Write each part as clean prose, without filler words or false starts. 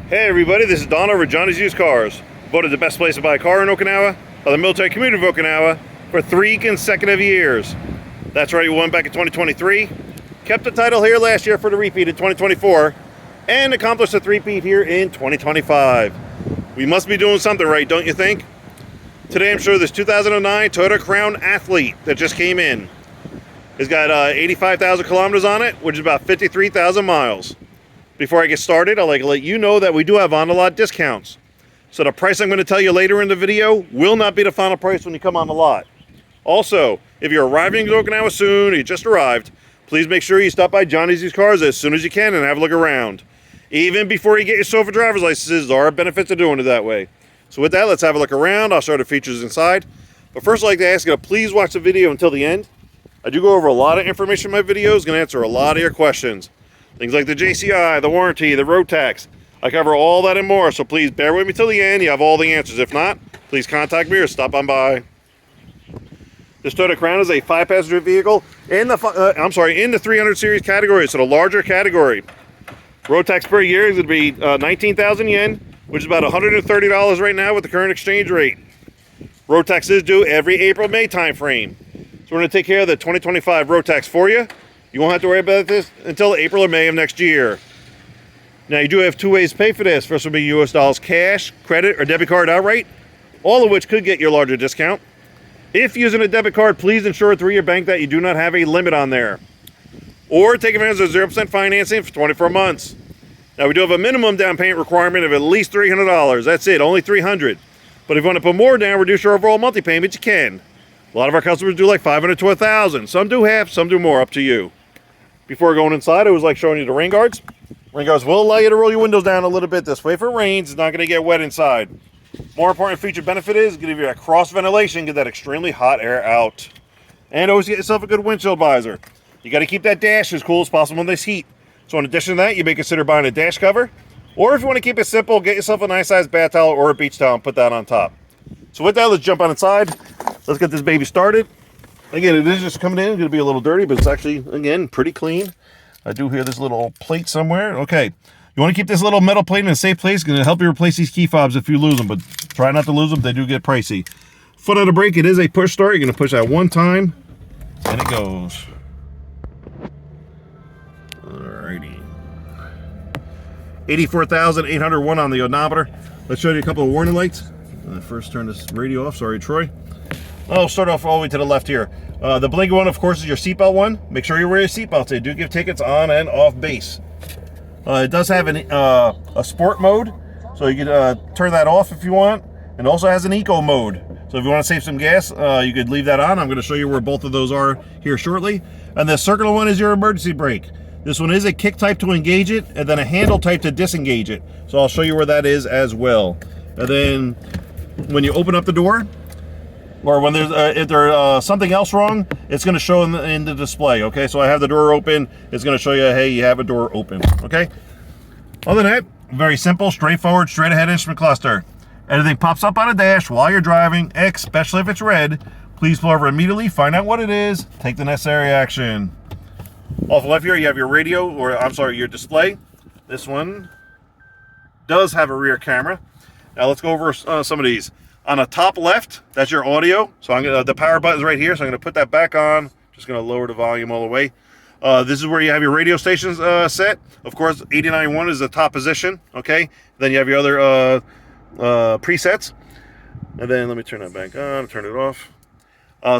Hey everybody, this is Don over at Johnny's Used Cars, voted the best place to buy a car in Okinawa by the military community of Okinawa for 3 consecutive years. That's right, we won back in 2023, kept the title here last year for the repeat in 2024, and accomplished a three-peat here in 2025. We must be doing something right, don't you think? Today I'm sure this 2009 Toyota Crown Athlete that just came in. It's got 85,000 kilometers on it, which is about 53,000 miles. Before I get started, I'd like to let you know that we do have on-the-lot discounts. So the price I'm going to tell you later in the video will not be the final price when you come on the lot. Also, if you're arriving to Okinawa soon, or you just arrived, please make sure you stop by Johnny's Used Cars as soon as you can and have a look around. Even before you get yourself a driver's license, there are benefits of doing it that way. So with that, let's have a look around. I'll show the features inside. But first, I'd like to ask you to please watch the video until the end. I do go over a lot of information in my videos, going to answer a lot of your questions. Things like the JCI, the warranty, the road tax. I cover all that and more, so please bear with me till the end. You have all the answers. If not, please contact me or stop on by. This Toyota Crown is a 5-passenger vehicle in the 300 series category, so the larger category. Road tax per year is going to be 19,000 yen, which is about $130 right now with the current exchange rate. Road tax is due every April-May time frame. So we're going to take care of the 2025 road tax for you. You won't have to worry about this until April or May of next year. Now, you do have 2 ways to pay for this. First will be US dollars cash, credit, or debit card outright, all of which could get you a larger discount. If using a debit card, please ensure through your bank that you do not have a limit on there. Or take advantage of 0% financing for 24 months. Now, we do have a minimum down payment requirement of at least $300. That's it, only $300. But if you want to put more down, reduce your overall monthly payment, you can. A lot of our customers do like $500 to $1,000. Some do half, some do more, up to you. Before going inside, I was like showing you the rain guards. Rain guards will allow you to roll your windows down a little bit this way. If it rains, it's not going to get wet inside. More important feature benefit is give you that cross ventilation, get that extremely hot air out. And always get yourself a good windshield visor. You got to keep that dash as cool as possible in this heat. So in addition to that, you may consider buying a dash cover. Or if you want to keep it simple, get yourself a nice sized bath towel or a beach towel and put that on top. So with that, let's jump on inside. Let's get this baby started. Again, it is just coming in. It's going to be a little dirty, but it's actually, again, pretty clean. I do hear this little plate somewhere. Okay. You want to keep this little metal plate in a safe place. It's going to help you replace these key fobs if you lose them, but try not to lose them. They do get pricey. Foot on the brake, it is a push start. You're going to push that one time, and it goes. Alrighty. 84,801 on the odometer. Let's show you a couple of warning lights. First, turn this radio off. Sorry, Troy. I'll start off all the way to the left here. The blinking one, of course, is your seatbelt one. Make sure you wear your seatbelts. They do give tickets on and off base. It does have a sport mode, so you can turn that off if you want. And also has an eco mode. So if you want to save some gas, you could leave that on. I'm going to show you where both of those are here shortly. And the circular one is your emergency brake. This one is a kick type to engage it, and then a handle type to disengage it. So I'll show you where that is as well. And then when you open up the door, or when there's if there's something else wrong, it's going to show in the display. Okay, so I have the door open. It's going to show you, hey, you have a door open. Okay. Other than that, very simple, straightforward, straight ahead instrument cluster. Anything pops up on a dash while you're driving, especially if it's red, please pull over immediately, find out what it is, take the necessary action. Off the left here, you have your radio, or I'm sorry, your display. This one does have a rear camera. Now let's go over some of these. On the top left, that's your audio. So the power button's right here, so I'm gonna put that back on. Just gonna lower the volume all the way. This is where you have your radio stations set. Of course, 89.1 is the top position, okay? Then you have your other presets. And then let me turn that back on, turn it off.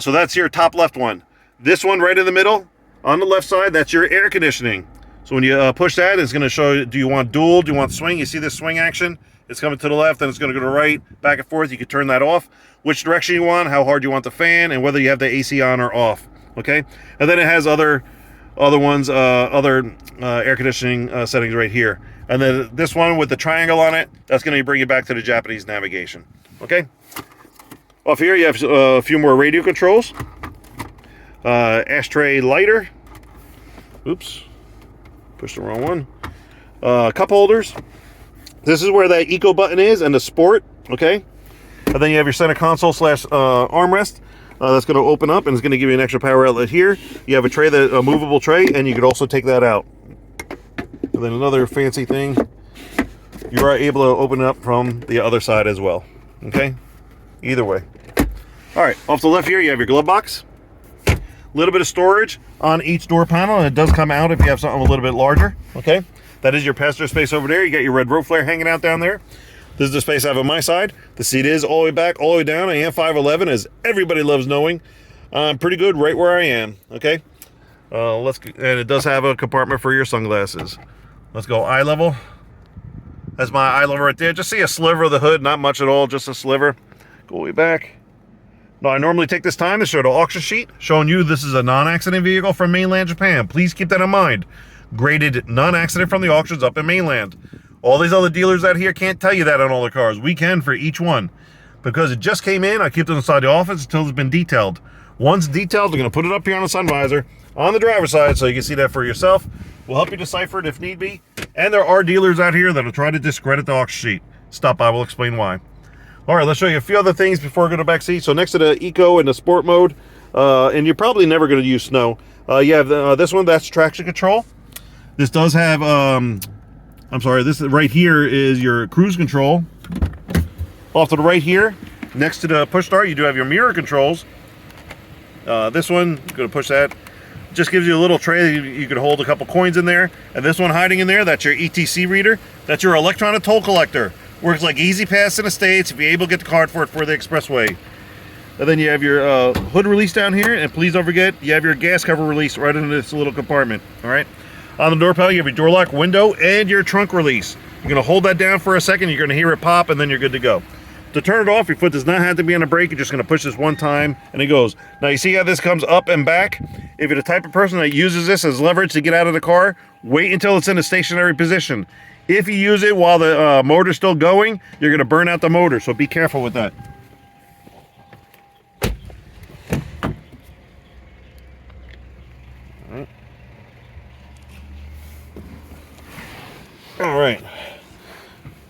So that's your top left one. This one right in the middle, on the left side, that's your air conditioning. So when you push that, it's gonna show you, do you want dual, do you want swing? You see this swing action? It's coming to the left, and it's going to go to the right, back and forth. You can turn that off, which direction you want, how hard you want the fan, and whether you have the AC on or off. Okay, and then it has other ones, other air conditioning settings right here. And then this one with the triangle on it, that's going to bring you back to the Japanese navigation. Okay. Off here, you have a few more radio controls. Ashtray lighter. Oops, pushed the wrong one. Cup holders. This is where that eco button is and the sport, okay? And then you have your center console slash armrest. That's going to open up and it's going to give you an extra power outlet here. You have a tray, a movable tray, and you could also take that out. And then another fancy thing you are able to open it up from the other side as well. Okay, either way. All right, off to the left here, you have your glove box. A little bit of storage on each door panel, and it does come out if you have something a little bit larger. Okay, that is your passenger space over there. You got your red rope flare hanging out down there. This is the space I have on my side. The seat is all the way back, all the way down. I am 5'11", as everybody loves knowing. I'm pretty good right where I am. Okay, and it does have a compartment for your sunglasses. Let's go eye level. That's my eye level right there. Just see a sliver of the hood, not much at all, just a sliver. Go way back. Now, I normally take this time to show the auction sheet, showing you this is a non-accident vehicle from mainland Japan. Please keep that in mind. Graded non-accident from the auctions up in mainland. All these other dealers out here can't tell you that on all the cars. We can for each one. Because it just came in, I keep it inside the office until it's been detailed. Once detailed, we're going to put it up here on the sun visor on the driver's side so you can see that for yourself. We'll help you decipher it if need be. And there are dealers out here that will try to discredit the auction sheet. Stop by, we'll explain why. All right, let's show you a few other things before I go to the back seat. So next to the Eco and the Sport mode, and you're probably never going to use snow, you have this one, that's traction control. This does have, this right here is your cruise control. Off to the right here, next to the push start, you do have your mirror controls. This one, going to push that. Just gives you a little tray that you can hold a couple coins in there. And this one hiding in there, that's your ETC reader. That's your electronic toll collector. Works like Easy Pass in the States if you're able to get the card for it for the expressway. And then you have your hood release down here. And please don't forget, you have your gas cover release right in this little compartment. All right. On the door panel, you have your door lock window and your trunk release. You're going to hold that down for a second. You're going to hear it pop, and then you're good to go. To turn it off, your foot does not have to be on the brake. You're just going to push this one time, and it goes. Now, you see how this comes up and back? If you're the type of person that uses this as leverage to get out of the car, wait until it's in a stationary position. If you use it while the motor's still going, you're going to burn out the motor, so be careful with that. All right.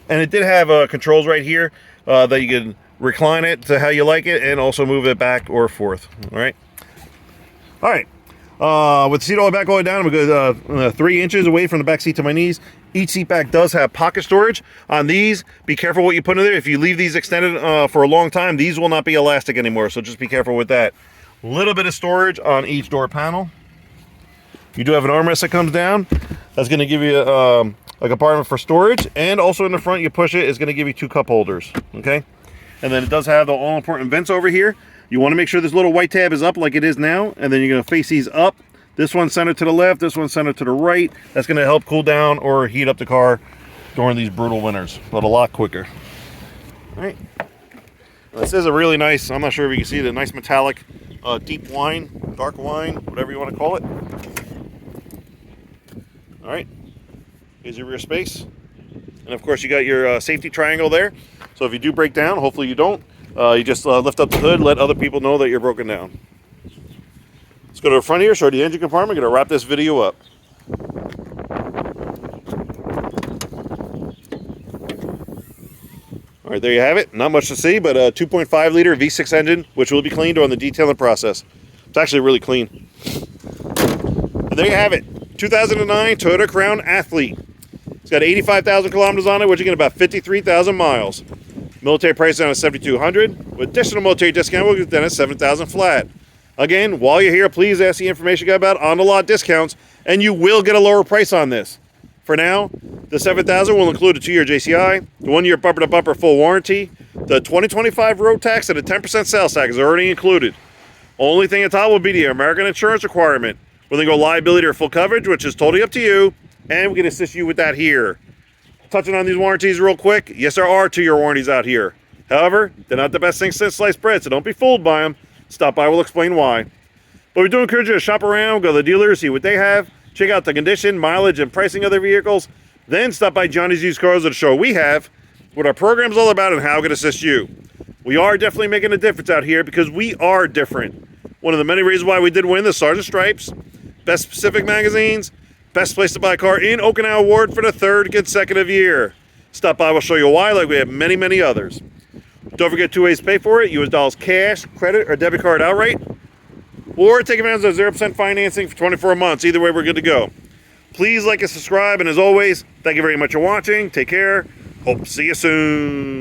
And it did have controls right here that you can recline it to how you like it and also move it back or forth. All right. All right. With the seat all the way back, all the way down, I'm going to go 3 inches away from the back seat to my knees. Each seat back does have pocket storage. On these, be careful what you put in there. If you leave these extended for a long time, these will not be elastic anymore, so just be careful with that. A little bit of storage on each door panel. You do have an armrest that comes down. That's going to give you a compartment for storage, and also in the front, you push it, it's going to give you 2 cup holders. Okay, and then it does have the all-important vents over here. You want to make sure this little white tab is up like it is now, and then you're going to face these up. This one's centered to the left, this one's centered to the right. That's going to help cool down or heat up the car during these brutal winters, but a lot quicker. All right. This is a really nice, I'm not sure if you can see it, a nice metallic deep wine, dark wine, whatever you want to call it. All right. Here's your rear space. And of course, you got your safety triangle there. So if you do break down, hopefully you don't, you just lift up the hood, let other people know that you're broken down. Let's go to the front here, show the engine compartment. Going to wrap this video up. All right, there you have it. Not much to see, but a 2.5 liter V6 engine, which will be cleaned during the detailing process. It's actually really clean. And there you have it. 2009 Toyota Crown Athlete. It's got 85,000 kilometers on it, which you get about 53,000 miles. Military price down at $7,200. With additional military discount, we'll get down at $7,000 flat. Again, while you're here, please ask the information guy about on-the-lot discounts, and you will get a lower price on this. For now, the $7,000 will include a 2-year JCI, the 1-year bumper-to-bumper full warranty, the 2025 road tax, and a 10% sales tax is already included. Only thing on top will be the American insurance requirement. Whether you go liability or full coverage, which is totally up to you, and we can assist you with that here. Touching on these warranties real quick, yes, there are 2-year warranties out here. However, they're not the best thing since sliced bread, so don't be fooled by them. Stop by, we'll explain why. But we do encourage you to shop around, go to the dealers, see what they have, check out the condition, mileage, and pricing of their vehicles. Then stop by Johnny's Used Cars at the show we have, what our program's all about and how it can assist you. We are definitely making a difference out here because we are different. One of the many reasons why we did win the Sergeant Stripes, Best Pacific Magazines, Best Place to Buy a Car in Okinawa Award for the 3rd consecutive year. Stop by, we'll show you why, like we have many, many others. Don't forget 2 ways to pay for it. US dollars cash, credit, or debit card outright. Or take advantage of 0% financing for 24 months. Either way, we're good to go. Please like and subscribe. And as always, thank you very much for watching. Take care. Hope to see you soon.